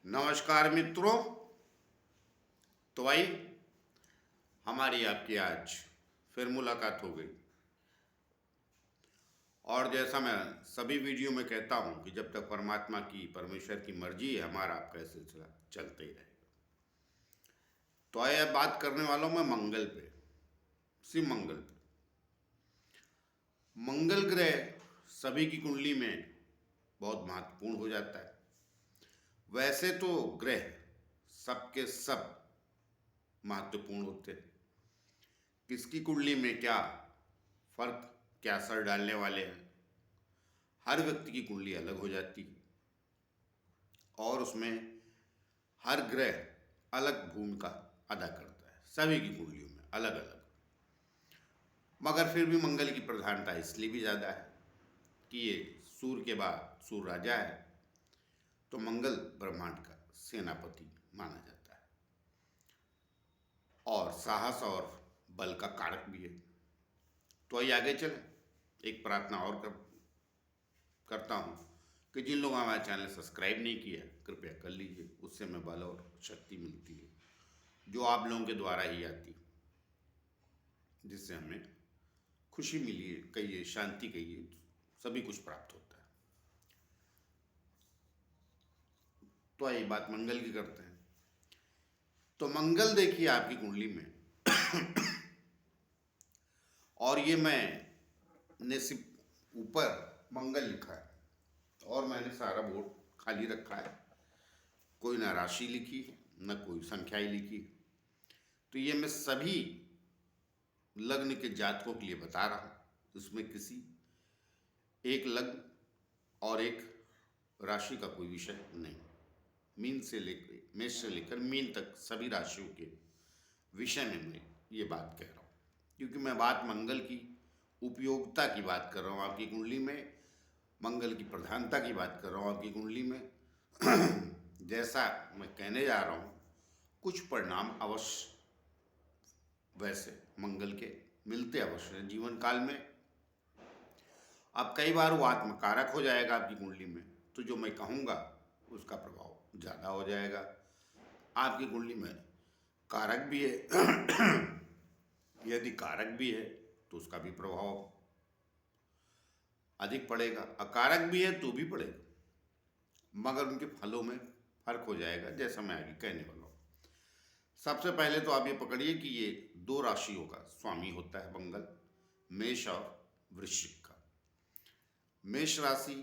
नमस्कार मित्रों। तो भाई, हमारी आपकी आज फिर मुलाकात हो गई। और जैसा मैं सभी वीडियो में कहता हूँ कि जब तक परमात्मा की, परमेश्वर की मर्जी है, हमारा आपका सिलसिला चलते ही रहेगा। तो आइए बात करने वाला हूँ मैं मंगल पे, शिव मंगल पे। मंगल ग्रह सभी की कुंडली में बहुत महत्वपूर्ण हो जाता है। वैसे तो ग्रह सबके सब महत्वपूर्ण होते हैं। किसकी कुंडली में क्या फर्क, क्या असर डालने वाले हैं, हर व्यक्ति की कुंडली अलग हो जाती है और उसमें हर ग्रह अलग भूमिका अदा करता है, सभी की कुंडलियों में अलग अलग। मगर फिर भी मंगल की प्रधानता इसलिए भी ज़्यादा है कि ये सूर्य के बाद सूर्य राजा है, तो मंगल ब्रह्मांड का सेनापति माना जाता है और साहस और बल का कारक भी है। तो आइए आगे चलें। एक प्रार्थना और करता हूँ कि जिन लोगों ने हमारा चैनल सब्सक्राइब नहीं किया, कृपया कर लीजिए। उससे हमें बल और शक्ति मिलती है जो आप लोगों के द्वारा ही आती, जिससे हमें खुशी मिली है, कहिए शांति, कहिए सभी कुछ प्राप्त होता है। तो आइए बात मंगल की करते हैं। तो मंगल देखिए आपकी कुंडली में और ये मैंने सिर्फ ऊपर मंगल लिखा है और मैंने सारा बोर्ड खाली रखा है। कोई ना राशि लिखी है, न कोई संख्या ही लिखी है। तो ये मैं सभी लग्न के जातकों के लिए बता रहा हूँ। इसमें किसी एक लग्न और एक राशि का कोई विषय नहीं। मीन से लेकर, मेष से लेकर मीन तक सभी राशियों के विषय में मैं ये बात कह रहा हूँ, क्योंकि मैं बात मंगल की उपयोगिता की बात कर रहा हूँ आपकी कुंडली में, मंगल की प्रधानता की बात कर रहा हूँ आपकी कुंडली में। जैसा मैं कहने जा रहा हूँ, कुछ परिणाम अवश्य वैसे मंगल के मिलते अवश्य हैं जीवन काल में। अब कई बार वो आत्मकारक हो जाएगा आपकी कुंडली में, तो जो मैं कहूँगा उसका प्रभाव ज़्यादा हो जाएगा। आपकी कुंडली में कारक भी है यदि कारक भी है तो उसका भी प्रभाव अधिक पड़ेगा, अकारक भी है तो भी पड़ेगा, मगर उनके फलों में फर्क हो जाएगा, जैसा मैं आगे कहने वाला हूँ। सबसे पहले तो आप ये पकड़िए कि ये दो राशियों का स्वामी होता है मंगल, मेष और वृश्चिक का। मेष राशि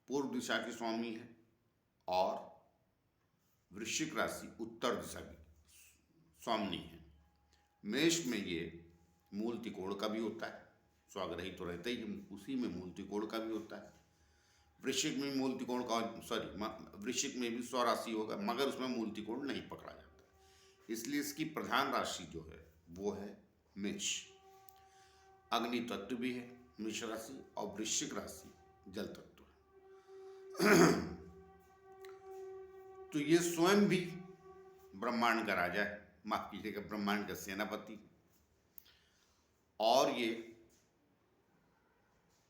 पूर्व दिशा की स्वामी है और वृश्चिक राशि उत्तर दिशा की स्वामी है। मेष में ये मूल त्रिकोण का भी होता है, स्वाग्रही तो रहता ही, उसी में मूल त्रिकोण का भी होता है। वृश्चिक में मूल त्रिकोण का, वृश्चिक में भी स्वराशि होगा, मगर उसमें मूल त्रिकोण नहीं पकड़ा जाता, इसलिए इसकी प्रधान राशि जो है वो है मेष। अग्नि तत्व भी है मेष राशि और वृश्चिक राशि जल तत्व है। तो ये स्वयं भी ब्रह्मांड का राजा है, माफ कीजिएगा ब्रह्मांड का सेनापति। और ये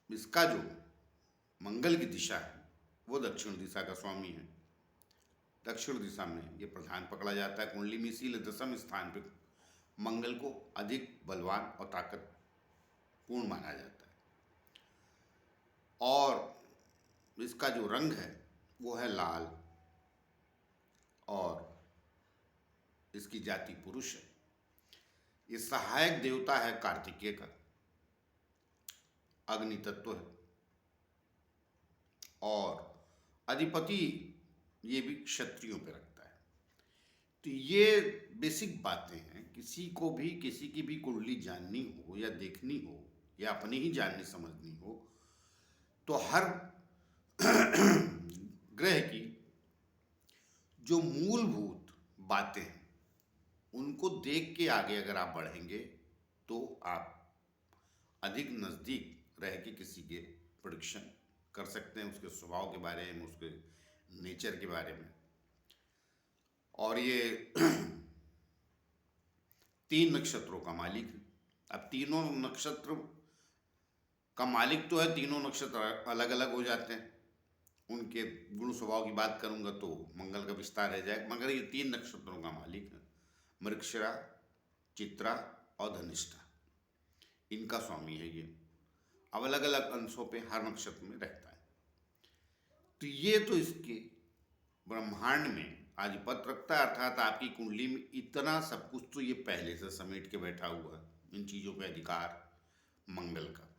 इसका जो मंगल की दिशा है वो दक्षिण दिशा का स्वामी है। दक्षिण दिशा में ये प्रधान पकड़ा जाता है कुंडली में, इसीलिए दशम स्थान पे मंगल को अधिक बलवान और ताकतपूर्ण माना जाता है। और इसका जो रंग है वो है लाल और इसकी जाति पुरुष है। ये सहायक देवता है कार्तिकेय का, अग्नि तत्व है और अधिपति ये भी क्षत्रियों पे रखता है। तो ये बेसिक बातें हैं। किसी को भी किसी की भी कुंडली जाननी हो या देखनी हो या अपनी ही जाननी समझनी हो, तो हर ग्रह की जो मूलभूत बातें हैं उनको देख के आगे अगर आप बढ़ेंगे तो आप अधिक नज़दीक रह के किसी के प्रेडिक्शन कर सकते हैं, उसके स्वभाव के बारे में, उसके नेचर के बारे में। और ये 3 नक्षत्रों का मालिक है। अब तीनों नक्षत्र का मालिक तो है, तीनों नक्षत्र अलग अलग हो जाते हैं उनके गुण स्वभाव की बात करूंगा तो मंगल का विस्तार रह जाएगा, मगर ये 3 नक्षत्रों का मालिक है। मृगशिरा, चित्रा और धनिष्ठा, इनका स्वामी है ये। अब अलग अलग अंशों पे हर नक्षत्र में रहता है। तो ये तो इसके ब्रह्मांड में आधिपत्य रखता है, अर्थात आपकी कुंडली में इतना सब कुछ तो ये पहले से समेट के बैठा हुआ है, इन चीज़ों पे अधिकार मंगल का।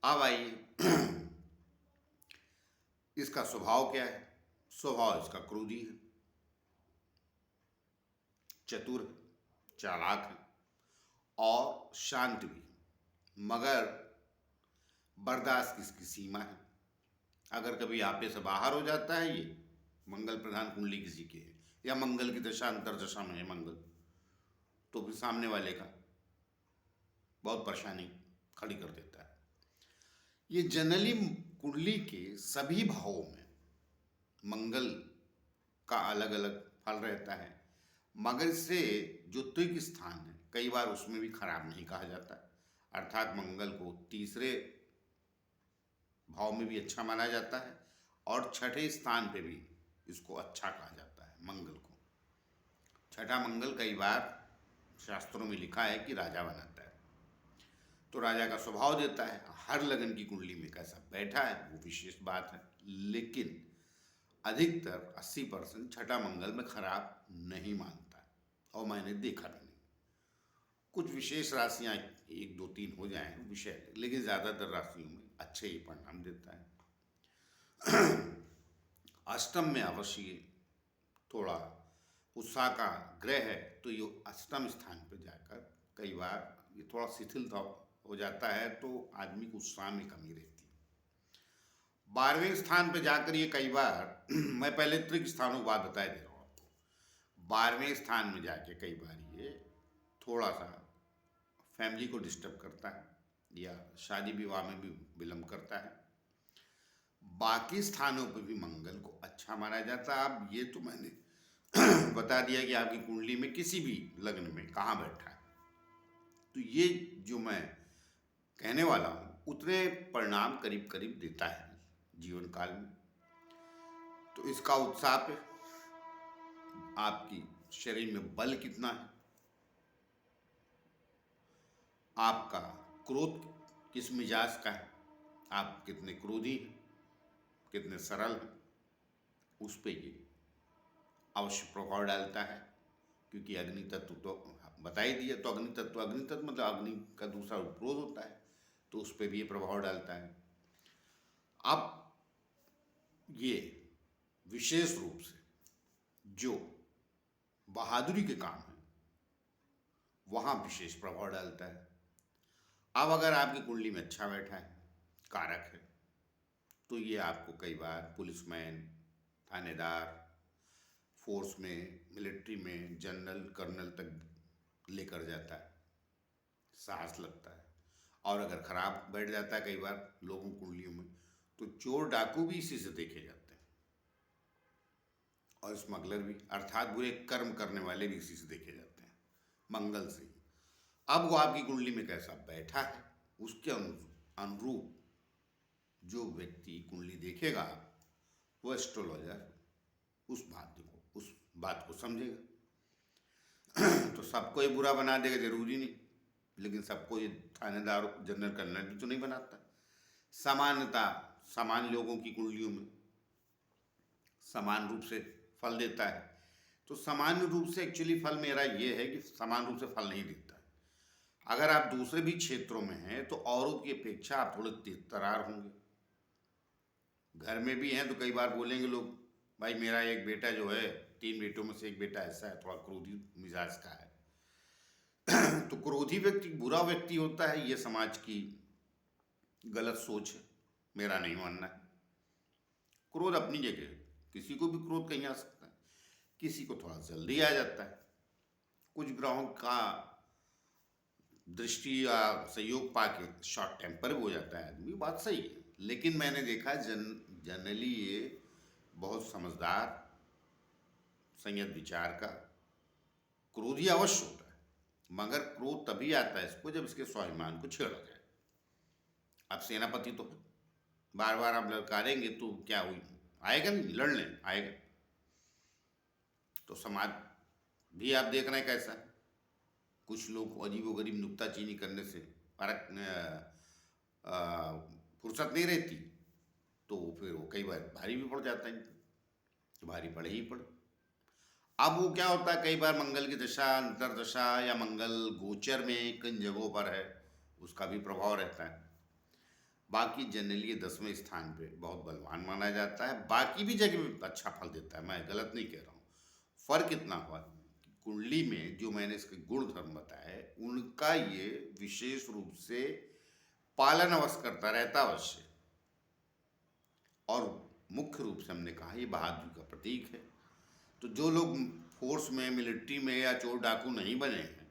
अब आइए इसका स्वभाव क्या है। स्वभाव इसका क्रोधी है, चतुर है, चालाक है और शांत भी, मगर बर्दाश्त की इसकी सीमा है। अगर कभी आपे से बाहर हो जाता है, ये मंगल प्रधान कुंडली किसी के है या मंगल की दशा अंतर दशा में है मंगल, तो फिर सामने वाले का बहुत परेशानी खड़ी कर देता है। ये जनरली कुंडली के सभी भावों में मंगल का अलग अलग फल रहता है, मगर इससे जो त्रिक स्थान है कई बार उसमें भी खराब नहीं कहा जाता, अर्थात मंगल को तीसरे भाव में भी अच्छा माना जाता है और छठे स्थान पे भी इसको अच्छा कहा जाता है। मंगल को छठा मंगल कई बार शास्त्रों में लिखा है कि राजा बनाता है, तो राजा का स्वभाव देता है। हर लगन की कुंडली में कैसा बैठा है वो विशेष बात है, लेकिन अधिकतर 80% छठा मंगल में खराब नहीं मानता है, और मैंने देखा भी नहीं। कुछ विशेष राशियां 1 2 3 हो जाएं विषय, लेकिन ज़्यादातर राशियों में अच्छे ही परिणाम देता है। अष्टम में अवश्य थोड़ा उत्साह का ग्रह है, तो ये अष्टम स्थान पर जाकर कई बार ये थोड़ा शिथिल हो जाता है, तो आदमी को उत्साह में कमी रहती है। 12वें स्थान पर जाकर ये कई बार मैं पहले त्रिक स्थानों की बात बता दे रहा हूँ आपको। 12वें स्थान में जाके कई बार ये थोड़ा सा फैमिली को डिस्टर्ब करता है या शादी विवाह में भी विलम्ब करता है। बाकी स्थानों पर भी मंगल को अच्छा माना जाता है। अब ये तो मैंने बता दिया कि आपकी कुंडली में किसी भी लग्न में कहाँ बैठा है, तो ये जो मैं कहने वाला हूँ उतने परिणाम करीब करीब देता है जीवन काल में। तो इसका उत्साह पे आपकी शरीर में बल कितना है, आपका क्रोध किस मिजाज का है, आप कितने क्रोधी हैं, कितने सरल हैं, उस पे ये अवश्य प्रभाव डालता है। क्योंकि अग्नि तत्व तो बता ही दिया, तो अग्नि तत्व मतलब अग्नि का दूसरा रूप क्रोध होता है, तो उस पर भी ये प्रभाव डालता है। अब ये विशेष रूप से जो बहादुरी के काम है वहाँ विशेष प्रभाव डालता है। अब अगर आपकी कुंडली में अच्छा बैठा है, कारक है, तो ये आपको कई बार पुलिसमैन, थानेदार, फोर्स में, मिलिट्री में जनरल कर्नल तक लेकर जाता है, साहस लगता है। और अगर खराब बैठ जाता है कई बार लोगों कुंडलियों में, तो चोर डाकू भी इसी से देखे जाते हैं, और स्मगलर भी, अर्थात बुरे कर्म करने वाले भी इसी से देखे जाते हैं, मंगल से ही। अब वो आपकी कुंडली में कैसा बैठा है उसके अनुरूप जो व्यक्ति कुंडली देखेगा वो एस्ट्रोलॉजर उस बात को समझेगा। तो सबको ये बुरा बना देगा जरूरी नहीं, लेकिन सबको ये थानेदार जनरल कर्नल भी तो नहीं बनाता। समानता समान लोगों की कुंडलियों में समान रूप से फल देता है। तो सामान्य रूप से एक्चुअली फल मेरा ये है कि समान रूप से फल नहीं देता है। अगर आप दूसरे भी क्षेत्रों में हैं तो औरों की अपेक्षा आप थोड़े तेज तरार होंगे। घर में भी हैं तो कई बार बोलेंगे लोग, भाई मेरा एक बेटा जो है, 3 बेटों में से एक बेटा ऐसा है, थोड़ा क्रोधी मिजाज का है। तो क्रोधी व्यक्ति बुरा व्यक्ति होता है, ये समाज की गलत सोच है, मेरा नहीं मानना है। क्रोध अपनी जगह है, किसी को भी क्रोध कहीं आ सकता है, किसी को थोड़ा जल्दी आ जाता है। कुछ ग्रहों का दृष्टि या सहयोग पाके शॉर्ट टेम्पर भी हो जाता है आदमी, बात सही है। लेकिन मैंने देखा जनरली ये बहुत समझदार, संयत विचार का, क्रोधी अवश्य होता है, मगर क्रोध तभी आता है इसको जब इसके स्वाभिमान को छेड़ा जाए। अब सेनापति तो है, बार बार आप ललकारेंगे तो क्या हुई, आएगा नहीं, लड़ लें आएगा। तो समाज भी आप देख रहे हैं कैसा है। कुछ लोग अजीबोगरीब नुक्ताचीनी करने से फर्क फुर्सत नहीं रहती, तो फिर वो कई बार भारी भी पड़ जाता है इनको, तो भारी पड़े ही पड़े। अब वो क्या होता है, कई बार मंगल की दशा, अंतरदशा या मंगल गोचर में किन जगहों पर है उसका भी प्रभाव रहता है। बाकी जनरली ये 10वें स्थान पे बहुत बलवान माना जाता है, बाकी भी जगह में अच्छा फल देता है, मैं गलत नहीं कह रहा हूँ। फर्क इतना हुआ कि कुंडली में जो मैंने इसके गुण धर्म बताए उनका ये विशेष रूप से पालन अवश्य करता रहता अवश्य। और मुख्य रूप से हमने कहा ये बहादुरी का प्रतीक है। तो जो लोग फोर्स में, मिलिट्री में या चोर डाकू नहीं बने हैं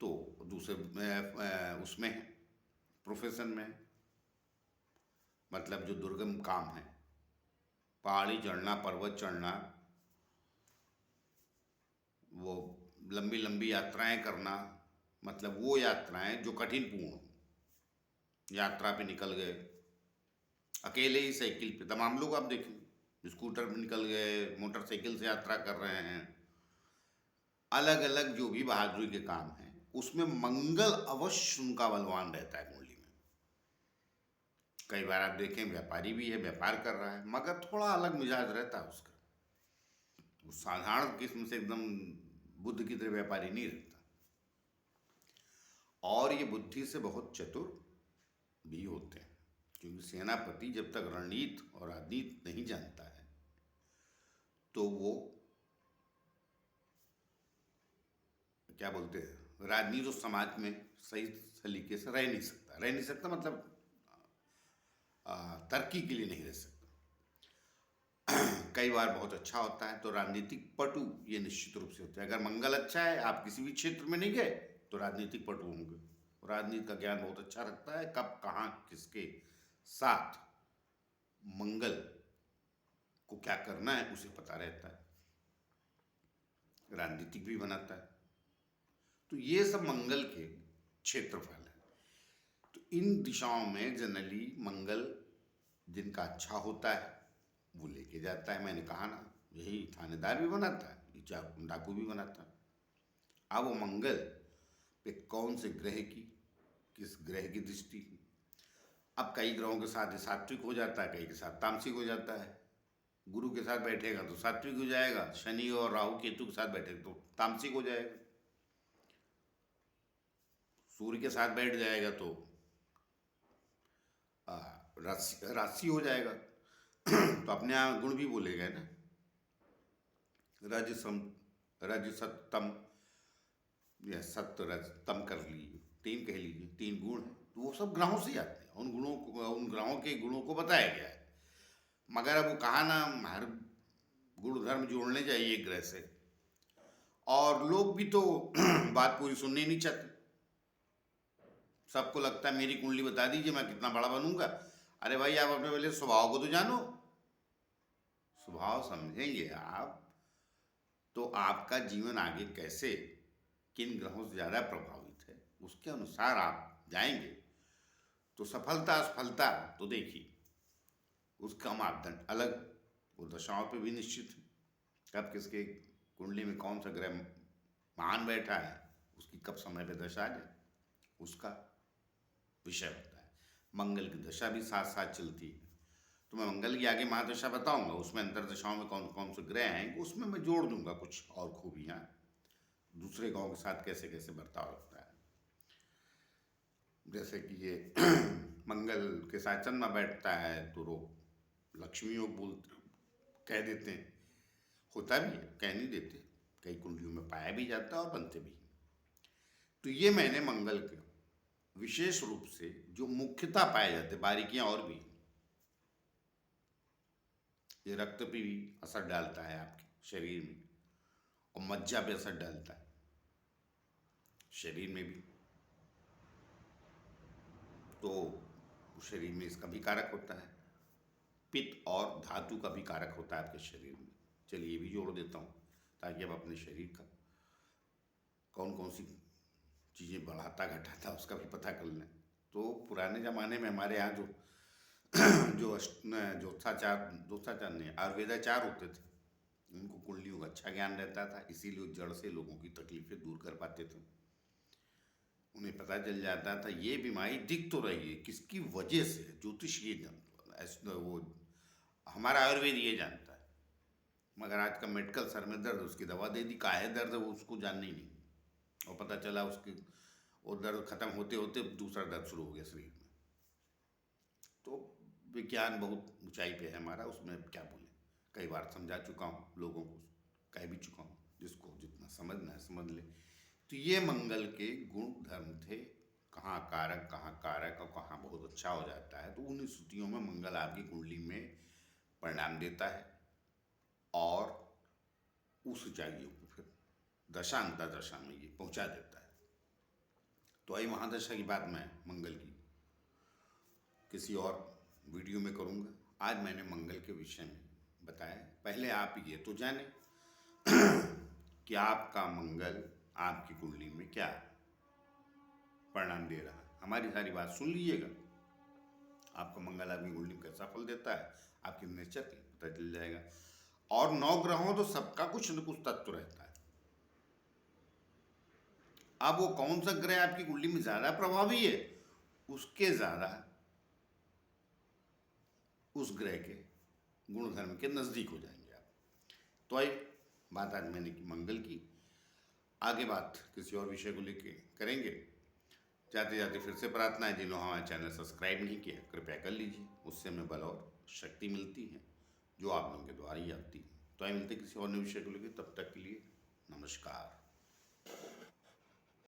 तो दूसरे उसमें है, प्रोफेशन में है। मतलब जो दुर्गम काम है, पहाड़ी चढ़ना, पर्वत चढ़ना, वो लंबी लंबी यात्राएं करना, मतलब वो यात्राएं जो कठिन पूर्ण हो। यात्रा पे निकल गए अकेले ही, साइकिल पे, तमाम लोग आप देखें स्कूटर पे निकल गए, मोटरसाइकिल से यात्रा कर रहे हैं, अलग अलग जो भी बहादुरी के काम हैं उसमें मंगल अवश्य उनका बलवान रहता है कुंडली में। कई बार आप देखें व्यापारी भी है, व्यापार कर रहा है, मगर थोड़ा अलग मिजाज रहता है उसका। वो साधारण किस्म से एकदम बुद्ध की तरह व्यापारी नहीं रहता। और ये बुद्धि से बहुत चतुर भी होते हैं, क्योंकि सेनापति जब तक रणनीति और राजनीति नहीं जानता है तो वो क्या बोलते हैं, राजनीति और समाज में सही सलीके से रह नहीं सकता, मतलब तरक्की के लिए नहीं रह सकता। कई बार बहुत अच्छा होता है तो राजनीतिक पटु ये निश्चित रूप से होते हैं। अगर मंगल अच्छा है, आप किसी भी क्षेत्र में नहीं गए तो राजनीतिक पटु होंगे। राजनीति का ज्ञान बहुत अच्छा रखता है, कब कहाँ किसके साथ मंगल को क्या करना है उसे पता रहता है, राजनीतिक भी बनाता है। तो ये सब मंगल के क्षेत्रफल है। तो इन दिशाओं में जनरली मंगल जिनका अच्छा होता है वो लेके जाता है। मैंने कहा ना, यही थानेदार भी बनाता है, ये डाकू भी बनाता है। अब वो मंगल पे कौन से ग्रह की, किस ग्रह की दृष्टि की। अब कई ग्रहों के साथ सात्विक हो जाता है, कई के साथ तामसिक हो जाता है। गुरु के साथ बैठेगा तो सात्विक हो जाएगा, शनि और राहु केतु के साथ बैठेगा तो तामसिक हो जाएगा। सूर्य के साथ बैठ जाएगा तो राशि हो जाएगा। तो अपने यहाँ गुण भी बोलेगा ना, रज सम, रज सत्तम या सत्य रज तम कर लीजिए, तीन कह लीजिए, तीन गुण हैं। तो वो सब ग्रहों से आते हैं, उन गुणों को, उन ग्रहों के गुणों को बताया गया है। मगर अब वो कहा ना, हर गुण धर्म जोड़ने चाहिए एक ग्रह से, और लोग भी तो बात पूरी सुननी नहीं चाहते। सबको लगता है मेरी कुंडली बता दीजिए मैं कितना बड़ा बनूंगा। अरे भाई, आप अपने पहले स्वभाव को तो जानो। स्वभाव समझेंगे आप तो आपका जीवन आगे कैसे, किन ग्रहों से ज़्यादा प्रभावित है, उसके अनुसार आप जाएंगे तो सफलता असफलता तो देखिए उसका मापदंड अलग, वो दशाओं पे भी निश्चित है। कब किसके कुंडली में कौन सा ग्रह महान बैठा है, उसकी कब समय पे दशा आ जाए उसका विषय होता है। मंगल की दशा भी साथ साथ चलती है, तो मैं मंगल की आगे महादशा बताऊंगा, उसमें अंतरदशाओं में कौन कौन से ग्रह हैं उसमें मैं जोड़ दूंगा कुछ और खूबियाँ, दूसरे ग्रहों के साथ कैसे कैसे बर्ताव रखता है। जैसे कि ये मंगल के साथ चंद्रमा बैठता है तो लोग लक्ष्मी योग बोलते कह देते हैं, होता भी है, कह नहीं देते, कई कुंडलियों में पाया भी जाता है और बनते भी। तो ये मैंने मंगल के विशेष रूप से जो मुख्यता पाए जाते, बारीकियां और भी, ये रक्त पे भी असर डालता है आपके शरीर में, और मज्जा पे असर डालता है शरीर में भी, तो शरीर में इसका भी कारक होता है। पित्त और धातु का भी कारक होता है आपके शरीर में। चलिए ये भी जोड़ देता हूँ ताकि आप अपने शरीर का कौन कौन सी चीज़ें बढ़ाता घटाता उसका भी पता कर लें। तो पुराने ज़माने में हमारे यहाँ जो ज्योतिषाचार नहीं, आयुर्वेदाचार होते थे, उनको कुंडलियों का अच्छा ज्ञान रहता था, इसीलिए वो जड़ से लोगों की तकलीफें दूर कर पाते थे। उन्हें पता चल जाता था ये बीमारी दिख तो रही है, किसकी वजह से है, ज्योतिष ये जानता, ऐसा वो हमारा आयुर्वेद ये जानता है। मगर आज का मेडिकल सर में दर्द, उसकी दवा दे दी, काहे दर्द है वो उसको जानना ही नहीं, और पता चला उसके वो दर्द खत्म होते होते दूसरा दर्द शुरू हो गया शरीर में। तो विज्ञान बहुत ऊंचाई पे है हमारा, उसमें क्या बोले, कई बार समझा चुका हूँ लोगों को, कह भी चुका हूँ, जिसको जितना समझना है समझ ले। तो ये मंगल के गुण धर्म थे, कहाँ कारक और कहाँ बहुत अच्छा हो जाता है। तो उन स्थितियों में मंगल आपकी कुंडली में परिणाम देता है और उस ऊंचाइयों को फिर दशा में ये पहुंचा देता है। तो आई महादशा की बात मैं मंगल की किसी और वीडियो में करूँगा। आज मैंने मंगल के विषय में बताया। पहले आप ये तो जाने कि आपका मंगल आपकी कुंडली में क्या परिणाम दे रहा है। हमारी सारी बात सुन लीजिएगा, आपका मंगल आपकी कुंडली में कैसा फल देता है, आपके नेचर के पता चल जाएगा। और 9 ग्रहों तो सबका कुछ न कुछ तत्व रहता है। अब वो कौन सा ग्रह आपकी कुंडली में ज्यादा प्रभावी है, उसके ज्यादा उस ग्रह के गुणधर्म के नजदीक हो जाएंगे आप। तो आई बात आज मैंने की मंगल की, आगे बात किसी और विषय को लेके करेंगे। जाते जाते फिर से प्रार्थना है, जिन्होंने हमारा चैनल सब्सक्राइब नहीं किया कृपया कर लीजिए, उससे हमें बल और शक्ति मिलती है जो आप लोगों के द्वारा ही आती है। तो आई मिलते किसी और नए विषय को लेकर, तब तक के लिए नमस्कार।